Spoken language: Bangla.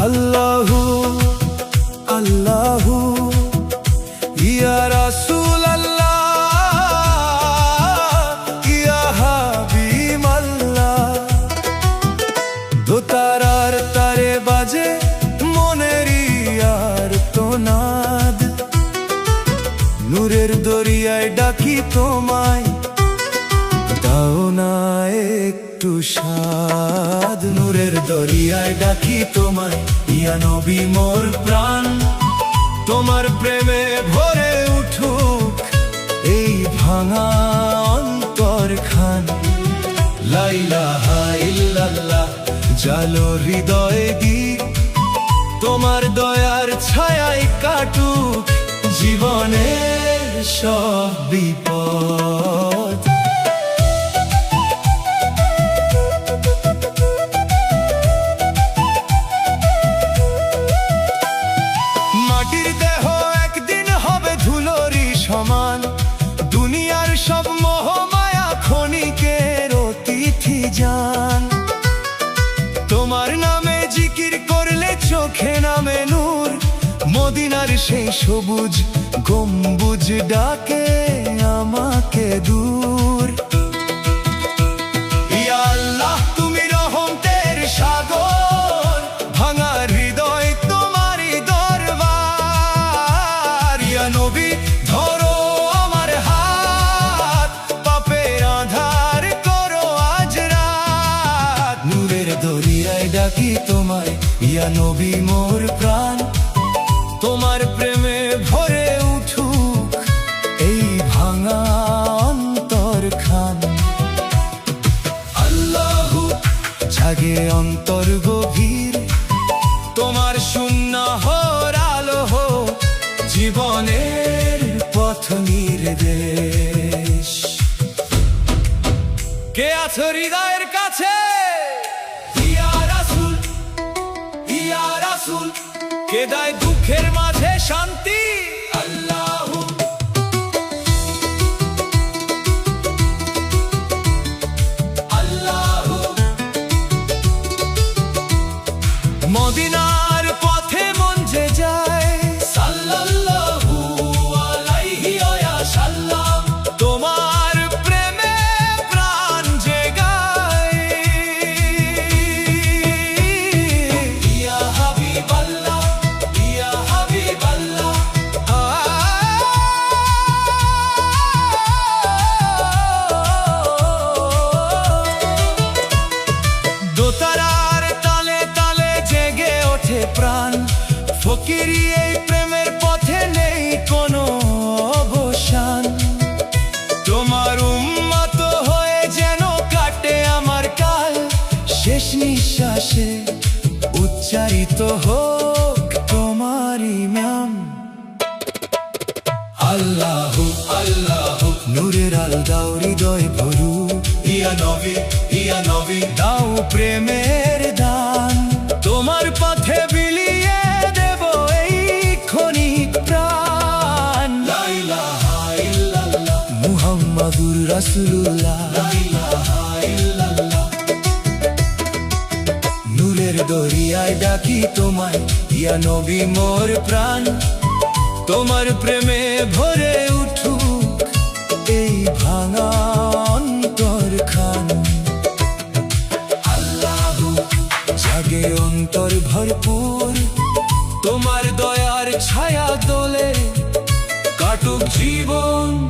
আল্লাহু আল্লাহু ইয়া রাসূলুল্লাহ ইয়া হাবিবাল্লাহ। দোতারার তারে বাজে মনেরই আর তোনাদ, নূরের দরিয়ায় ডাকি তোমায়, দাও না একটু সাদ। নূরের দরিয়ায় ডাকি তোমায়, ইয়া নবী মোর প্রাণ, তোমার প্রেমে ভরে উঠুক এই ভাঙা অন্তরখান। লা ইলাহা ইল্লাল্লাহ জালো হৃদয়ে গীত, তোমার দয়ার ছায়ায় কাটুক জীবনের সব বিপদ। মাটির দেহ একদিন হবে ধুলোরই সমান, দুনিয়ার সব মোহ মায়া ক্ষণিকের অতিথি জান। তোমার নামে জিকির করলে চোখে নামে নূর, মদিনার সেই সবুজ গম্বুজ ডাকে আমাকে দূর। ইয়া আল্লাহ তুমি রহমতের সাগর, ভাঙা হৃদয় তোমারই দরবার। ইয়া নবী ধরো আমার হাত, পাপের আধার করো আজ রাত। নূরের দরিয়ায় ডাকি তোমায়, ইয়া নবী মোর প্রাণ, তোমার প্রেমে ভরে উঠুক এই ভাঙা অন্তরখান। আল্লাহু জাগে অন্তর গভীর, তোমার শূন্য হর আলো হো জীবনের পথ নির্দেশ। কে আছো হৃদয়ের কাছে? ইয়া রাসূল ইয়া রাসূল, কে দেয় দুঃখের মাঝে শান্তি? আল্লাহু আল্লাহু। মদিনার পথে মন যে যায়, সাল্লাল্লাহু আলাইহি ওয়া সাল্লাম, তোমার প্রেমে প্রাণ জেগায়। ইয়া হাবিবাল্লাহ ইয়া হাবিবাল্লাহ। দোতারার তালে তালে জেগে ওঠে প্রাণ, ফকিরি এই প্রেমের পথে নেই কোনো অবসান। তোমার উম্মত হয়ে যেন কাটে আমার কাল, শেষ নিঃশ্বাসে উচ্চারিত হোক তোমারই নাম। আল্লাহু আল্লাহু নূরের আলো দাও হৃদয় ভরু, ইয়া নবী দাও প্রেমের দান। তোমার পথে বিলিয়ে দেব এই ক্ষণিক প্রাণ। লা ইলাহা ইল্লাল্লাহ মুহাম্মাদুর রাসূলুল্লাহ, লা ইলাহা ইল্লাল্লাহ। নূরের দরিয়ায় ডাকি তোমায়, ইয়া নবী মোর প্রাণ, তোমার প্রেমে ভরে উঠুক এই ভাঙা অন্তরখান। আল্লাহু জাগে অন্তর ভরপুর, তোমার দয়ার ছায়া দোলে জীবন